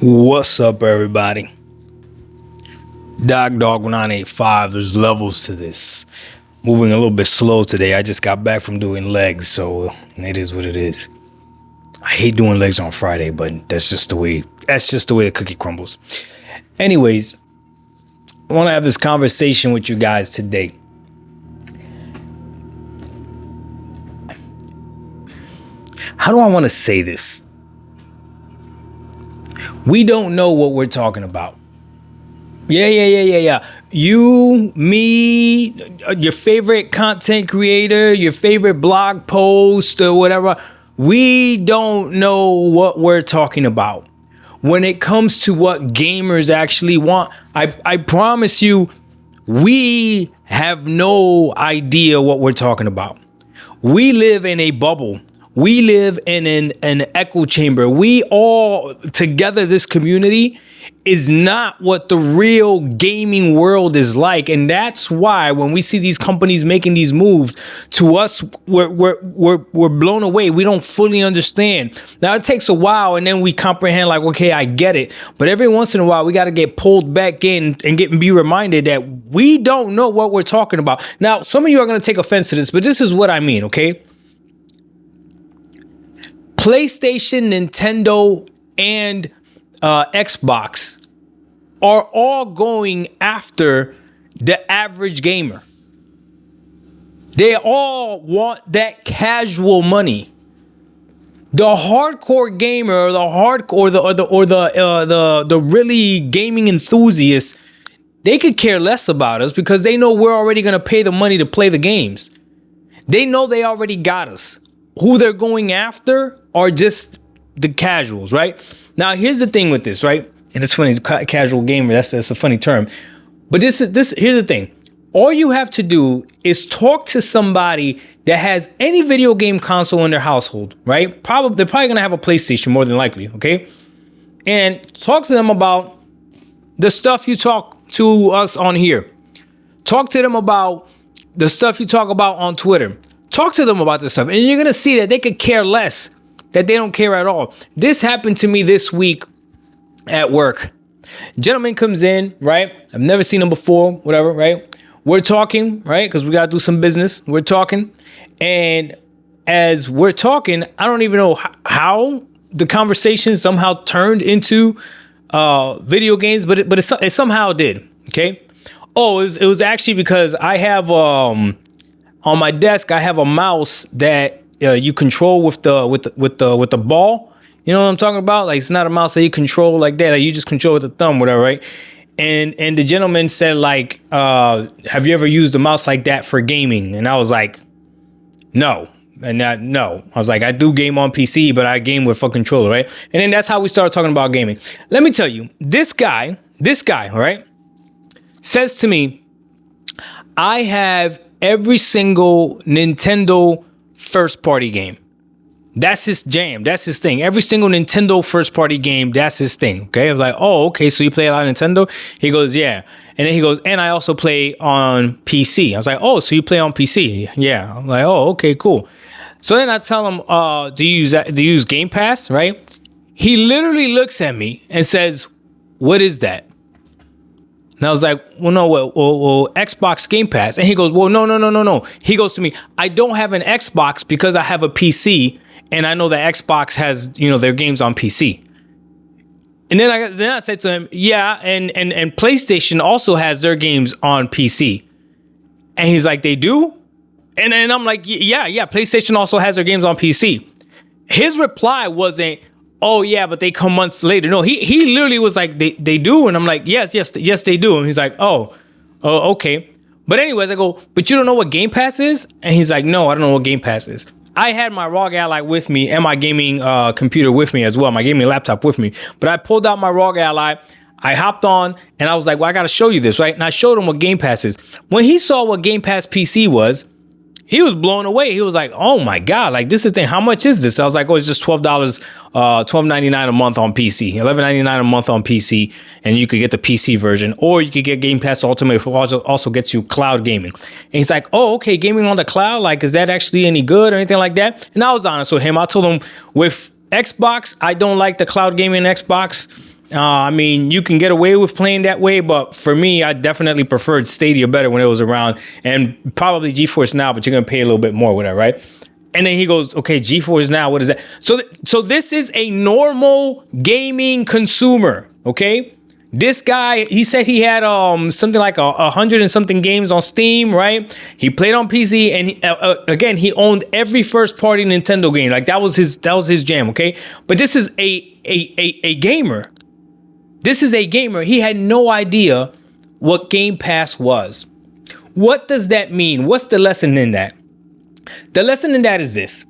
What's up, everybody? Dog 985. There's levels to this. Moving a little bit slow today. I just got back from doing legs, so it is what it is. I hate doing legs on Friday, but that's just the way the cookie crumbles. Anyways, I want to have this conversation with you guys today. How do I want to say this? We don't know what we're talking about. Yeah. You, me, your favorite content creator, your favorite blog post or whatever. We don't know what we're talking about. When it comes to what gamers actually want, I promise you, we have no idea what we're talking about. We live in a bubble. We live in an echo chamber. We all together, this community is not what the real gaming world is like. And that's why when we see these companies making these moves, to us, we're blown away. We don't fully understand. Now it takes a while and then we comprehend like, okay, I get it. But every once in a while, we got to get pulled back in and be reminded that we don't know what we're talking about. Now, some of you are going to take offense to this, but this is what I mean, okay? PlayStation, Nintendo, and Xbox are all going after the average gamer. They all want that casual money. The hardcore gamer, or the really gaming enthusiasts, they could care less about us because they know we're already going to pay the money to play the games. They know they already got us. Who they're going after are just the casuals, right? Now, here's the thing with this, right? And it's funny, casual gamer, that's a funny term. But here's the thing. All you have to do is talk to somebody that has any video game console in their household, right? They're probably going to have a PlayStation more than likely, okay? And talk to them about the stuff you talk to us on here. Talk to them about the stuff you talk about on Twitter. Talk to them about this stuff, and you're going to see that they could care less, that they don't care at all. This happened to me this week at work. Gentleman comes in, right? I've never seen him before, whatever, right? We're talking, right? Because we got to do some business. We're talking. And as we're talking, I don't even know how the conversation somehow turned into video games, but it somehow did, okay? Oh, it was actually because I have... on my desk, I have a mouse that you control with the ball. You know what I'm talking about? Like, it's not a mouse that you control like that. Like, you just control with the thumb, whatever, right? And the gentleman said, like, have you ever used a mouse like that for gaming? And I was like, no. No. I was like, I do game on PC, but I game with a controller, right? And then that's how we started talking about gaming. Let me tell you, this guy, all right, says to me, I have every single Nintendo first party game. That's his jam. That's his thing. Every single Nintendo first party game, that's his thing. Okay. I was like, oh, okay. So you play a lot of Nintendo? He goes, yeah. And then he goes, and I also play on PC. I was like, oh, so you play on PC? Yeah. I'm like, oh, okay, cool. So then I tell him, do you use Game Pass? Right. He literally looks at me and says, what is that? And I was like, well, no, well, Xbox Game Pass. And he goes, well, no. He goes to me, I don't have an Xbox because I have a PC, and I know that Xbox has, their games on PC. And then I said to him, yeah, and PlayStation also has their games on PC. And he's like, they do? And then I'm like, yeah, PlayStation also has their games on PC. His reply wasn't, oh yeah, but they come months later. No, he literally was like, they do. And I'm like, yes, they do. And he's like, oh, okay. But anyways, I go, but you don't know what Game Pass is? And he's like, no, I don't know what Game Pass is. I had my ROG Ally with me and my gaming computer with me as well, my gaming laptop with me. But I pulled out my ROG Ally, I hopped on, and I was like, well, I got to show you this, right? And I showed him what Game Pass is. When he saw what Game Pass PC was, he was blown away. He was like, oh my God, like this is the thing. How much is this? I was like, oh, it's just $12, $12.99 a month on PC, $11.99 a month on PC. And you could get the PC version, or you could get Game Pass Ultimate, which also gets you cloud gaming. And he's like, oh, okay, gaming on the cloud. Like, is that actually any good or anything like that? And I was honest with him. I told him with Xbox, I don't like the cloud gaming Xbox. I mean, you can get away with playing that way, but for me, I definitely preferred Stadia better when it was around, and probably GeForce Now, but you're gonna pay a little bit more with that, right? And then he goes, okay, GeForce Now, what is that? So this is a normal gaming consumer, okay? This guy, he said he had something like 100 and something games on Steam, right? He played on PC, and again, he owned every first party Nintendo game. Like that was his jam, okay? But this is a gamer. This is a gamer. He had no idea what Game Pass was. What does that mean? What's the lesson in that? The lesson in that is this.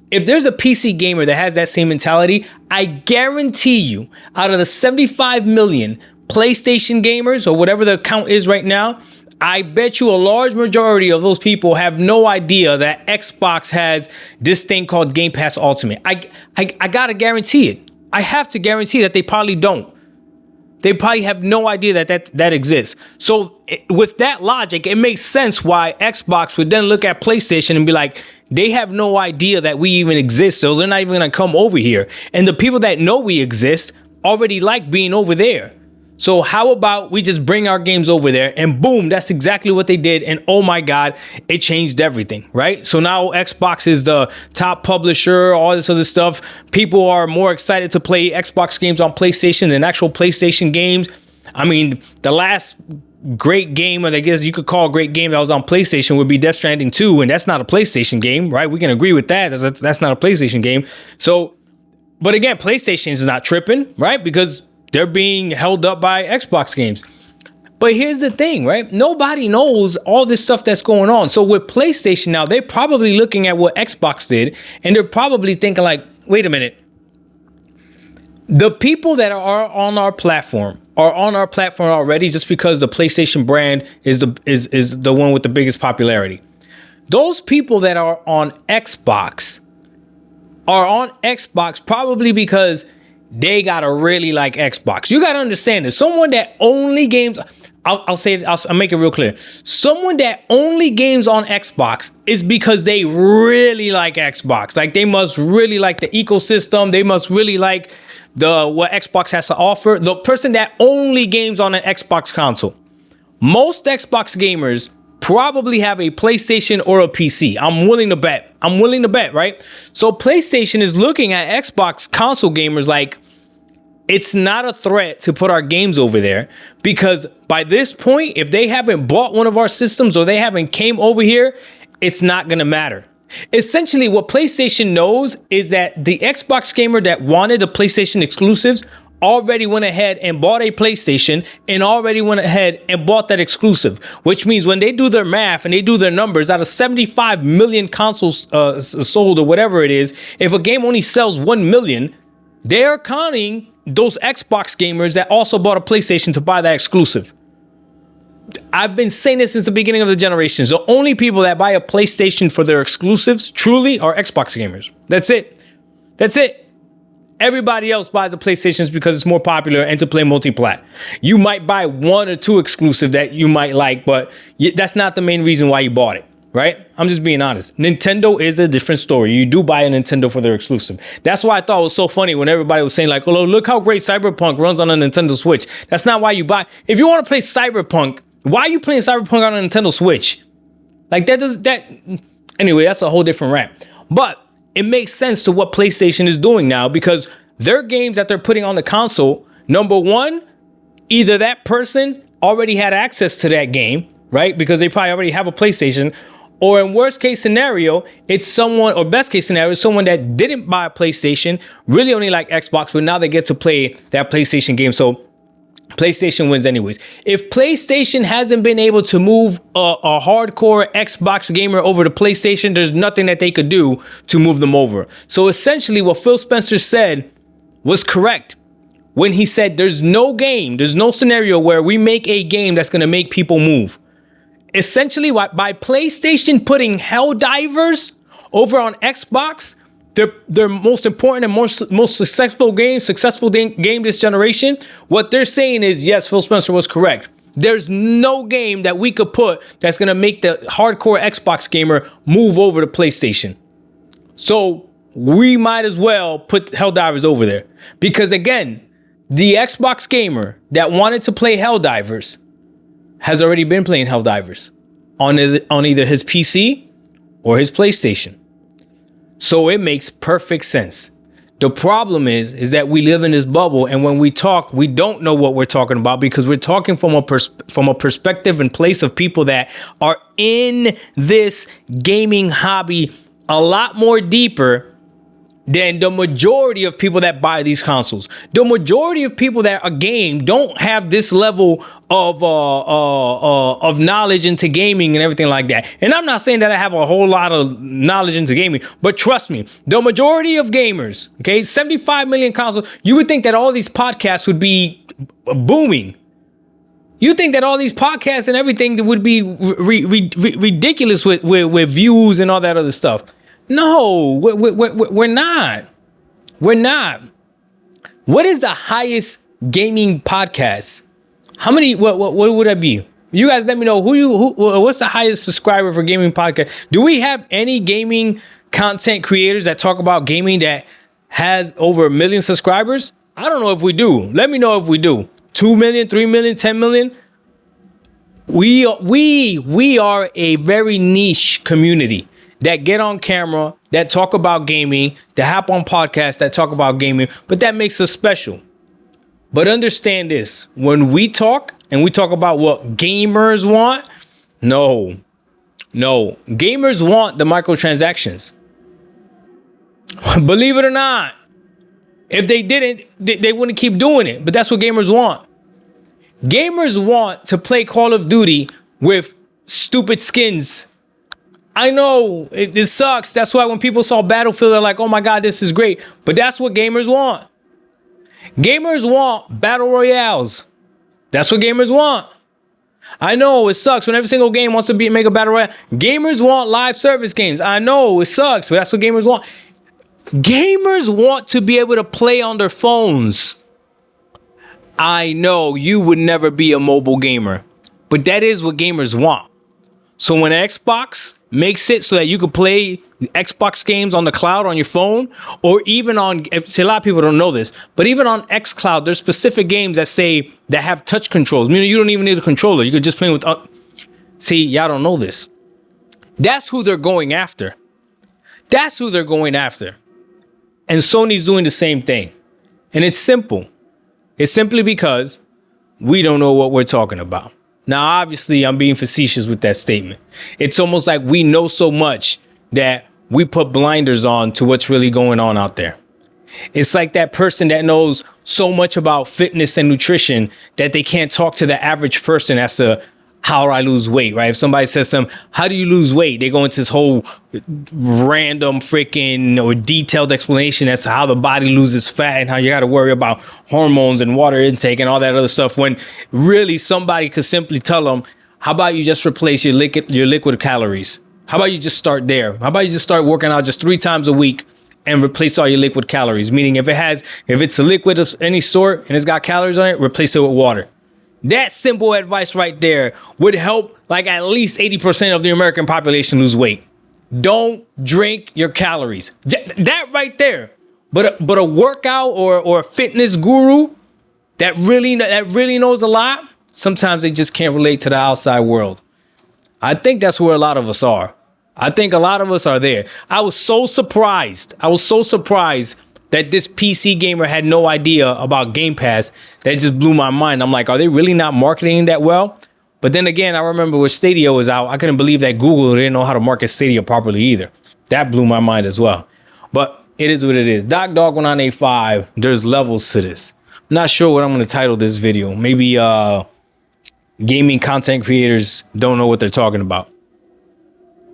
If there's a PC gamer that has that same mentality, I guarantee you, out of the 75 million PlayStation gamers, or whatever the count is right now, I bet you a large majority of those people have no idea that Xbox has this thing called Game Pass Ultimate. I gotta guarantee it. I have to guarantee that they probably don't. They probably have no idea that exists. So with that logic, it makes sense why Xbox would then look at PlayStation and be like, they have no idea that we even exist, so they're not even gonna come over here. And the people that know we exist already like being over there. So how about we just bring our games over there, and boom, that's exactly what they did. And oh my God, it changed everything, right? So now Xbox is the top publisher, all this other stuff. People are more excited to play Xbox games on PlayStation than actual PlayStation games. I mean, the last great game, or I guess you could call a great game that was on PlayStation, would be Death Stranding 2, and that's not a PlayStation game, right? We can agree with that. That's not a PlayStation game. So, but again, PlayStation is not tripping, right? Because they're being held up by Xbox games. But here's the thing, right? Nobody knows all this stuff that's going on. So with PlayStation now, they're probably looking at what Xbox did, and they're probably thinking like, wait a minute. The people that are on our platform are on our platform already just because the PlayStation brand is the one with the biggest popularity. Those people that are on Xbox probably because they gotta really like Xbox. You gotta understand this. Someone that only games, I'll make it real clear. Someone that only games on Xbox is because they really like Xbox. Like they must really like the ecosystem. They must really like what Xbox has to offer. The person that only games on an Xbox console. Most Xbox gamers probably have a PlayStation or a PC. I'm willing to bet, right? So PlayStation is looking at Xbox console gamers like, it's not a threat to put our games over there, because by this point, if they haven't bought one of our systems or they haven't came over here, it's not going to matter. Essentially, what PlayStation knows is that the Xbox gamer that wanted the PlayStation exclusives already went ahead and bought a PlayStation and already went ahead and bought that exclusive, which means when they do their math and they do their numbers, out of 75 million consoles sold or whatever it is, if a game only sells 1 million, they're counting those Xbox gamers that also bought a PlayStation to buy that exclusive. I've been saying this since the beginning of the generations. The only people that buy a PlayStation for their exclusives truly are Xbox gamers. That's it. Everybody else buys a PlayStation because it's more popular and to play multiplat. You might buy one or two exclusive that you might like, but that's not the main reason why you bought it, right? I'm just being honest. Nintendo is a different story. You do buy a Nintendo for their exclusive. That's why I thought it was so funny when everybody was saying like, oh, look how great Cyberpunk runs on a Nintendo Switch. That's not why you buy. If you want to play Cyberpunk, why are you playing Cyberpunk on a Nintendo Switch? Like anyway, that's a whole different rant. But it makes sense to what PlayStation is doing now, because their games that they're putting on the console, number one, either that person already had access to that game, right? Because they probably already have a PlayStation, or in worst case scenario, it's someone, or best case scenario, someone that didn't buy a PlayStation, really only like Xbox, but now they get to play that PlayStation game. So PlayStation wins anyways. If PlayStation hasn't been able to move a hardcore Xbox gamer over to PlayStation, there's nothing that they could do to move them over. So essentially what Phil Spencer said was correct when he said there's no scenario where we make a game that's going to make people move. Essentially, by PlayStation putting Helldivers over on Xbox, their most important and most successful game this generation, what they're saying is, yes, Phil Spencer was correct. There's no game that we could put that's going to make the hardcore Xbox gamer move over to PlayStation. So we might as well put Helldivers over there. Because again, The Xbox gamer that wanted to play Helldivers has already been playing Helldivers on either his PC or his PlayStation. So it makes perfect sense. The problem is that we live in this bubble, and when we talk, we don't know what we're talking about because we're talking from a perspective and place of people that are in this gaming hobby a lot more deeper than the majority of people that buy these consoles. The majority of people that are game don't have this level of knowledge into gaming and everything like that. And I'm not saying that I have a whole lot of knowledge into gaming, but trust me, the majority of gamers, okay, 75 million consoles, you would think that all these podcasts would be booming. You think that all these podcasts and everything would be ridiculous with views and all that other stuff. No, we're not. We're not. What is the highest gaming podcast? How many? What would that be? You guys let me know what's the highest subscriber for gaming podcast? Do we have any gaming content creators that talk about gaming that has over 1 million subscribers? I don't know if we do. Let me know if we do. 2 million, 3 million, 10 million. We are a very niche community that get on camera, that talk about gaming, that hop on podcasts that talk about gaming, but that makes us special. But understand this, when we talk and we talk about what gamers want, no, gamers want the microtransactions. Believe it or not, if they didn't, they wouldn't keep doing it, but that's what gamers want. Gamers want to play Call of Duty with stupid skins. I know it sucks. That's why when people saw Battlefield, they're like, oh my God, this is great. But that's what gamers want. Gamers want battle royales. That's what gamers want. I know it sucks when every single game wants to make a battle royale. Gamers want live service games. I know it sucks, but that's what gamers want. Gamers want to be able to play on their phones. I know you would never be a mobile gamer, but that is what gamers want. So when Xbox makes it so that you can play Xbox games on the cloud on your phone, or even on, see, a lot of people don't know this, but even on xCloud, there's specific games that have touch controls. Meaning you don't even need a controller. You could just play with, see, y'all don't know this. That's who they're going after. That's who they're going after. And Sony's doing the same thing. And it's simple. It's simply because we don't know what we're talking about. Now, obviously, I'm being facetious with that statement. It's almost like we know so much that we put blinders on to what's really going on out there. It's like that person that knows so much about fitness and nutrition that they can't talk to the average person as to how do I lose weight, right? If somebody says how do you lose weight? They go into this whole random freaking or detailed explanation as to how the body loses fat and how you got to worry about hormones and water intake and all that other stuff, when really somebody could simply tell them, how about you just replace your liquid calories? How about you just start there? How about you just start working out just 3 times a week and replace all your liquid calories? Meaning if it's a liquid of any sort and it's got calories on it, replace it with water. That simple advice right there would help like at least 80% of the American population lose weight. Don't drink your calories. That right there. But a workout or a fitness guru that really knows a lot, sometimes they just can't relate to the outside world. I think that's where a lot of us are. I think a lot of us are there. I was so surprised that this PC gamer had no idea about Game Pass. That just blew my mind. I'm like, are they really not marketing that well? But then again, I remember when Stadia was out, I couldn't believe that Google didn't know how to market Stadia properly either. That blew my mind as well. But it is what it is. DocDog1985, there's levels to this. I'm not sure what I'm going to title this video. Maybe gaming content creators don't know what they're talking about.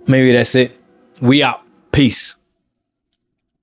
Maybe that's it. We out. Peace.